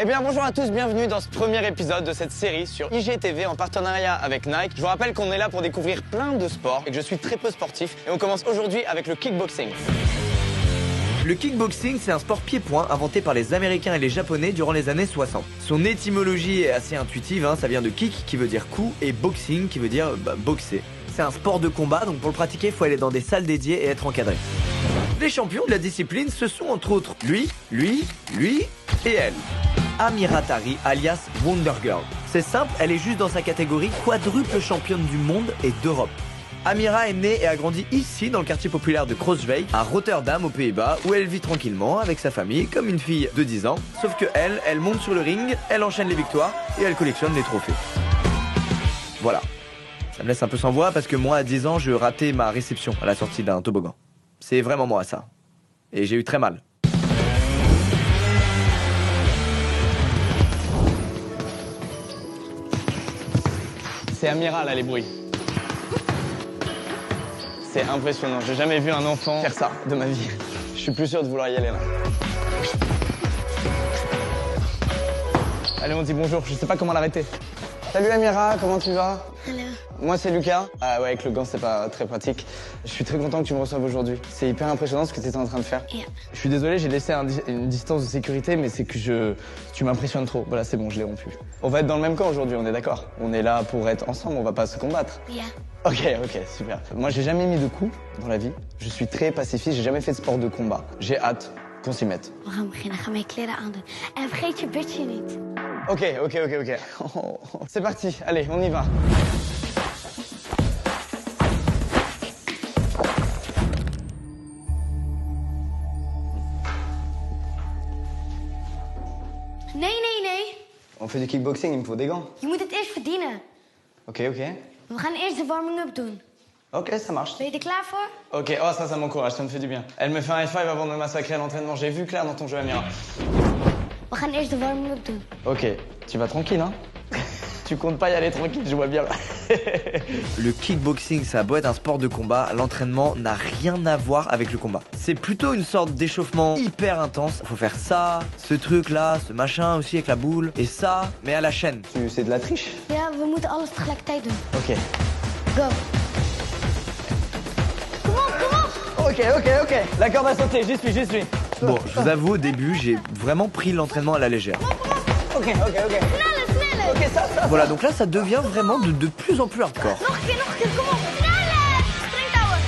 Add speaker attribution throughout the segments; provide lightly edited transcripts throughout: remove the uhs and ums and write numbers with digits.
Speaker 1: Eh bien bonjour à tous, bienvenue dans ce premier épisode de cette série sur IGTV en partenariat avec Nike. Je vous rappelle qu'on est là pour découvrir plein de sports et que je suis très peu sportif. Et on commence aujourd'hui avec le kickboxing.
Speaker 2: Le kickboxing, c'est un sport pied-point inventé par les Américains et les Japonais durant les années 60. Son étymologie est assez intuitive, ça vient de kick qui veut dire coup et boxing qui veut dire boxer. C'est un sport de combat, donc pour le pratiquer, il faut aller dans des salles dédiées et être encadré. Les champions de la discipline, ce sont entre autres lui et elle. Amira Tari, alias Wonder Girl. C'est simple, elle est juste dans sa catégorie quadruple championne du monde et d'Europe. Amira est née et a grandi ici, dans le quartier populaire de Crooswijk, à Rotterdam, aux Pays-Bas, où elle vit tranquillement avec sa famille, comme une fille de 10 ans. Sauf que elle monte sur le ring, elle enchaîne les victoires et elle collectionne les trophées. Voilà. Ça me laisse un peu sans voix parce que moi, à 10 ans, je ratais ma réception à la sortie d'un toboggan. C'est vraiment moi, ça. Et j'ai eu très mal.
Speaker 1: C'est Amira là les bruits. C'est impressionnant, j'ai jamais vu un enfant faire ça de ma vie. Je suis plus sûr de vouloir y aller là. Allez, on dit bonjour, je sais pas comment l'arrêter. Salut Amira, comment tu vas?
Speaker 3: Hello.
Speaker 1: Moi c'est Lucas. Ah ouais, avec le gant c'est pas très pratique. Je suis très content que tu me reçoives aujourd'hui. C'est hyper impressionnant ce que tu étais en train de faire.
Speaker 3: Yeah.
Speaker 1: Je suis désolé, j'ai laissé une distance de sécurité, mais c'est que tu m'impressionnes trop. Voilà, c'est bon, je l'ai rompu. On va être dans le même camp aujourd'hui, on est d'accord? On est là pour être ensemble, on va pas se combattre.
Speaker 3: Yeah.
Speaker 1: Ok, super. Moi, j'ai jamais mis de coups dans la vie. Je suis très pacifiste, j'ai jamais fait de sport de combat. J'ai hâte qu'on s'y mette.
Speaker 3: We gaan beginnen. Ga mijn kleren aandoen. En vergeet je bitje niet.
Speaker 1: Ok. C'est parti, allez, on y va.
Speaker 3: Nee.
Speaker 1: On fait du kickboxing, il me faut des gants.
Speaker 3: Je moet het eerst verdienen.
Speaker 1: Ok.
Speaker 3: We gaan eerst de warming-up doen.
Speaker 1: Ok, ça marche.
Speaker 3: Ben je er klaar voor?
Speaker 1: Ok, oh ça m'encourage, ça me fait du bien. Elle me fait un high five avant de me massacrer à l'entraînement. J'ai vu clair dans ton jeu, Amira.
Speaker 3: We gaan eerst de warming-up doen.
Speaker 1: Ok, tu vas tranquille, hein? Tu comptes pas y aller tranquille, je vois bien.
Speaker 2: Le kickboxing, ça a beau être un sport de combat, l'entraînement n'a rien à voir avec le combat. C'est plutôt une sorte d'échauffement hyper intense. Faut faire ça, ce truc-là, ce machin aussi avec la boule, et ça, mais à la chaîne.
Speaker 1: C'est de la triche?
Speaker 3: Ja, we moeten alles tegelijkertijd doen.
Speaker 1: Ok.
Speaker 3: Go. Kom op.
Speaker 1: Ok. La corde a sauté, j'y suis.
Speaker 2: Bon, je vous avoue, au début, j'ai vraiment pris l'entraînement à la légère.
Speaker 1: Ok.
Speaker 3: Sneller.
Speaker 1: Ok, ça.
Speaker 2: Voilà, donc là, ça devient vraiment de plus en plus hardcore.
Speaker 3: Nog een keer. Kom op. Sneller. Springtouwen.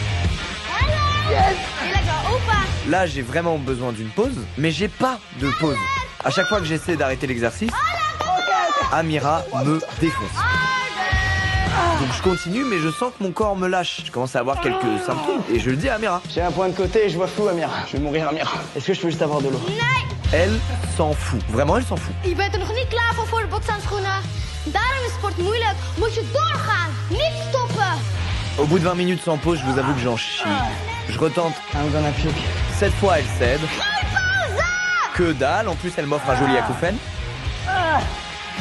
Speaker 3: Yes. Je lijkt wel opa.
Speaker 2: Là, j'ai vraiment besoin d'une pause, mais j'ai pas de pause. À chaque fois que j'essaie d'arrêter l'exercice, Amira me défonce. Donc je continue, mais je sens que mon corps me lâche. Je commence à avoir quelques symptômes et je le dis à Amira.
Speaker 1: J'ai un point de côté et je vois flou, Amira. Je vais mourir, Amira. Est-ce que je peux juste avoir de l'eau?
Speaker 3: Nee.
Speaker 2: Elle s'en fout. Vraiment, elle s'en fout.
Speaker 3: Je bent er nog niet klaar voor de bokshandschoenen. Daarom is sport moeilijk. Moet je doorgaan, niet stoppen.
Speaker 2: Au bout de 20 minutes sans pause, je vous avoue que j'en chie. Je retente.
Speaker 1: I'm gonna puke.
Speaker 2: Cette fois, elle cède. Que dalle. En plus, elle m'offre un joli acouphène.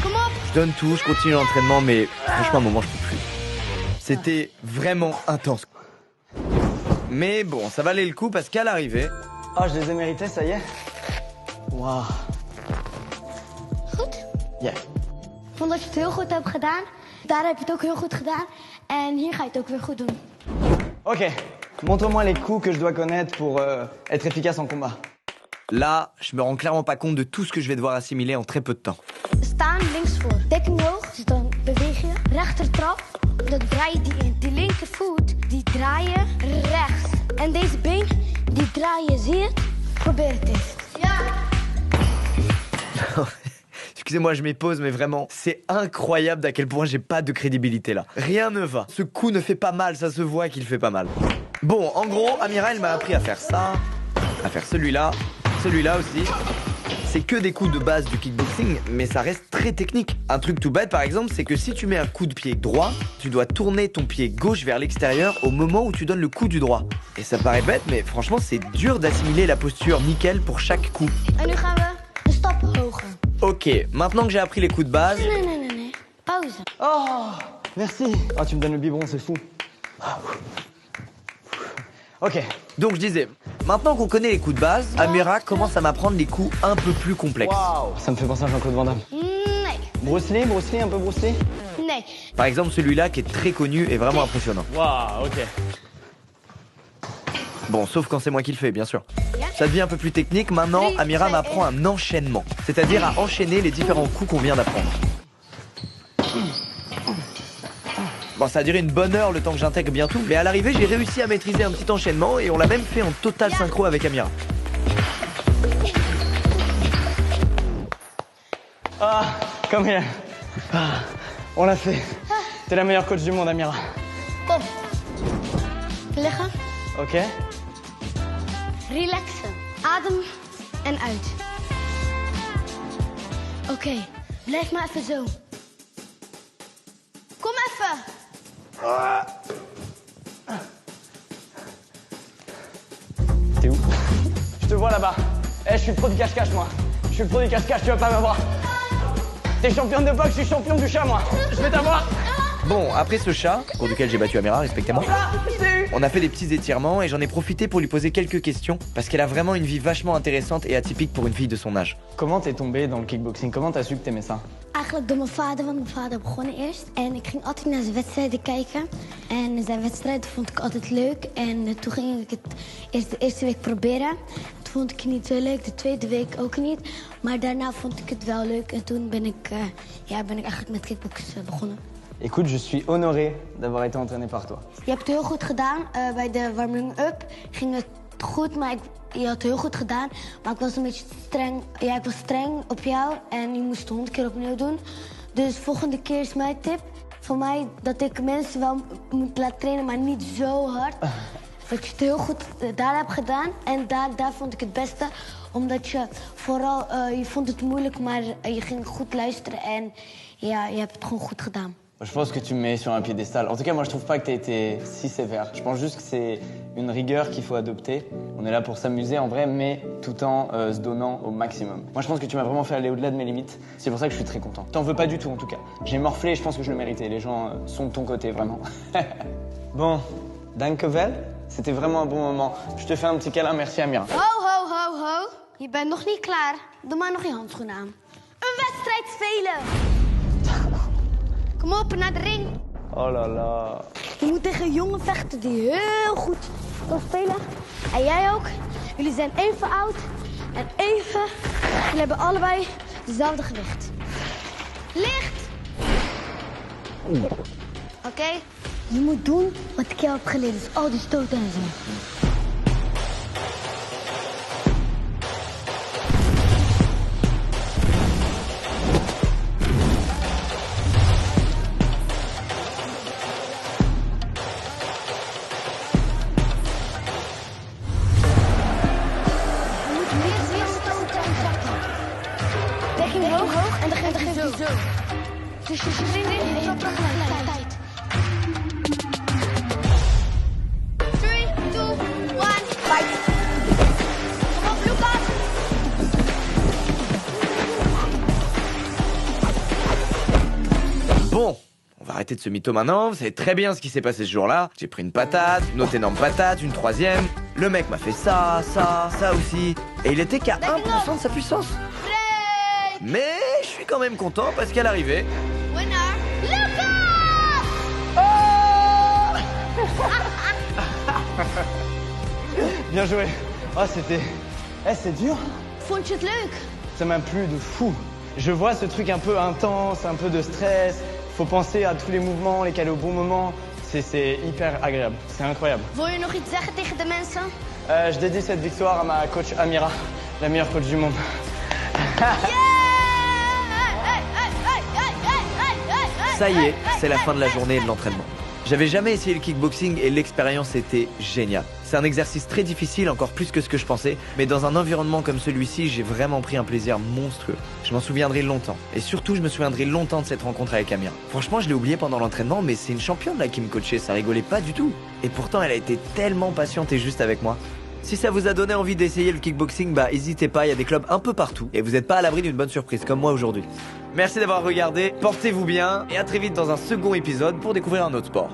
Speaker 3: Kom op.
Speaker 2: Je donne tout, je continue l'entraînement, mais franchement, à un moment, je peux plus. C'était vraiment intense. Mais bon, ça valait le coup parce qu'à l'arrivée...
Speaker 1: Oh, je les ai mérités, ça y est. Waouh.
Speaker 3: Goed.
Speaker 1: Yeah.
Speaker 3: Ik vond dat je het heel goed hebt gedaan. Daar heb je het ook heel goed gedaan. En hier ga je het ook weer goed doen.
Speaker 1: Ok. Montre-moi les coups que je dois connaître pour être efficace en combat.
Speaker 2: Là, je me rends clairement pas compte de tout ce que je vais devoir assimiler en très peu de temps.
Speaker 3: Staan linksvoor. Dekking hoog. Dus dan beweeg je. Rechter trap. Dan draai je die linkervoet. Die draai je rechts. En deze been, die draai je. Zie je het? Probeer het eens. Ja.
Speaker 2: Excusez-moi, je m'épose, mais vraiment, c'est incroyable d'à quel point j'ai pas de crédibilité là. Rien ne va. Ce coup ne fait pas mal, ça se voit qu'il fait pas mal. Bon, en gros, Amira, elle m'a appris à faire ça, à faire celui-là aussi. C'est que des coups de base du kickboxing, mais ça reste très technique. Un truc tout bête, par exemple, c'est que si tu mets un coup de pied droit, tu dois tourner ton pied gauche vers l'extérieur au moment où tu donnes le coup du droit. Et ça paraît bête, mais franchement, c'est dur d'assimiler la posture nickel pour chaque coup.
Speaker 3: En nu gaan we een stap hoger.
Speaker 2: Ok, maintenant que j'ai appris les coups de base...
Speaker 3: Nee. Pauze.
Speaker 1: Oh, merci. Oh, tu me donnes le biberon, c'est fou. Ok,
Speaker 2: Donc je disais, maintenant qu'on connaît les coups de base, Amira commence à m'apprendre les coups un peu plus complexes.
Speaker 1: Waouh, ça me fait penser à Jean-Claude Van Damme.
Speaker 3: Nee.
Speaker 1: Bruce Lee, un peu Bruce Lee.
Speaker 3: Nee.
Speaker 2: Par exemple celui-là qui est très connu et vraiment impressionnant.
Speaker 1: Waouh, ok.
Speaker 2: Bon, sauf quand c'est moi qui le fais, bien sûr. Ça devient un peu plus technique. Maintenant, Amira m'apprend un enchaînement, c'est-à-dire à enchaîner les différents coups qu'on vient d'apprendre. Bon, ça a duré une bonne heure le temps que j'intègre bien tout, mais à l'arrivée, j'ai réussi à maîtriser un petit enchaînement et on l'a même fait en total synchro avec Amira.
Speaker 1: Ah, come here. Ah, on l'a fait. T'es la meilleure coach du monde, Amira.
Speaker 3: Kom. Liggen.
Speaker 1: Ok.
Speaker 3: Relaxen. Adem en uit. Oké, blijf maar even zo. Kom even.
Speaker 1: T'es où? Je te vois là-bas. Eh, je suis le pro du cache-cache, moi. Je suis le pro du cache-cache, tu vas pas m'avoir. T'es championne de boxe, je suis champion du chat, moi. Je vais t'avoir.
Speaker 2: Bon, après ce chat, pour lequel j'ai battu Amira, respectivement, on a fait des petits étirements et j'en ai profité pour lui poser quelques questions parce qu'elle a vraiment une vie vachement intéressante et atypique pour une fille de son âge.
Speaker 1: Comment t'es tombée dans le kickboxing? Comment t'as su que t'aimais ça?
Speaker 3: Eigenlijk door mijn vader, want mijn vader begon eerst. En ik ging altijd naar zijn wedstrijden kijken. En zijn wedstrijden vond ik altijd leuk. En toen ging ik het de eerste week proberen. Toen vond ik het niet zo leuk, de tweede week ook niet. Maar daarna vond ik het wel leuk. En toen ben ik eigenlijk met kickboksen begonnen.
Speaker 1: Écoute, je suis honoré d'avoir été entraîné par toi.
Speaker 3: Je hebt het heel goed gedaan. Bij de warming-up ging het goed, maar je had het heel goed gedaan. Maar ik was een beetje streng. Ja, ik was streng op jou en je moest het 100 keer opnieuw doen. Dus volgende keer is mijn tip voor mij dat ik mensen wel moet laten trainen, maar niet zo hard. Dat je het heel goed daar hebt gedaan. En daar vond ik het beste. Omdat je vooral, je vond het moeilijk, maar je ging goed luisteren. En ja, je hebt het gewoon goed gedaan.
Speaker 1: Je pense que tu me mets sur un piédestal. En tout cas, moi, je trouve pas que t'aies été si sévère. Je pense juste que c'est une rigueur qu'il faut adopter. On est là pour s'amuser en vrai, mais tout en se donnant au maximum. Moi, je pense que tu m'as vraiment fait aller au-delà de mes limites. C'est pour ça que je suis très content. T'en veux pas du tout, en tout cas. J'ai morflé et je pense que je le méritais. Les gens sont de ton côté, vraiment. Bon, dankjewel. C'était vraiment un bon moment. Je te fais un petit câlin. Merci, Amira.
Speaker 3: Ho, ho, ho, ho. Je bent nog niet klaar. Doe maar nog je handschoenen aan. Een wedstrijd spelen. Kom op, naar de ring.
Speaker 1: Oh là là.
Speaker 3: Je moet tegen een jongen vechten die heel goed kan spelen. En jij ook. Jullie zijn even oud en even. Jullie hebben allebei dezelfde gewicht. Licht! Oké? Je moet doen wat ik jou heb geleerd. Dus al die stoten en zo. Dus je springt in op tegelijkertijd. 3, 2, 1, fight! Kom op, Lucas!
Speaker 2: Bon, on va arrêter de se mytho maintenant, vous savez très bien ce qui s'est passé ce jour-là. J'ai pris une patate, une autre énorme patate, une troisième. Le mec m'a fait ça, ça, ça aussi. Et il était qu'à 1% de sa puissance. Mais je suis quand même content parce qu'à l'arrivée...
Speaker 3: Winner, Lucas!
Speaker 1: Bien joué. Oh, c'était... Eh, c'est dur.
Speaker 3: Vond je het leuk?
Speaker 1: Ça m'a plu de fou. Je vois ce truc un peu intense, un peu de stress. Faut penser à tous les mouvements, les caler au bon moment. C'est hyper agréable. C'est incroyable.
Speaker 3: Wil je nog iets zeggen tegen de mensen?
Speaker 1: Je dédie cette victoire à ma coach Amira, la meilleure coach du monde.
Speaker 2: Ça y est, c'est la fin de la journée et de l'entraînement. J'avais jamais essayé le kickboxing et l'expérience était géniale. C'est un exercice très difficile, encore plus que ce que je pensais, mais dans un environnement comme celui-ci, j'ai vraiment pris un plaisir monstrueux. Je m'en souviendrai longtemps. Et surtout, je me souviendrai longtemps de cette rencontre avec Amira. Franchement, je l'ai oublié pendant l'entraînement, mais c'est une championne là qui me coachait, ça rigolait pas du tout. Et pourtant, elle a été tellement patiente et juste avec moi. Si ça vous a donné envie d'essayer le kickboxing, bah n'hésitez pas, il y a des clubs un peu partout et vous n'êtes pas à l'abri d'une bonne surprise comme moi aujourd'hui. Merci d'avoir regardé, portez-vous bien et à très vite dans un second épisode pour découvrir un autre sport.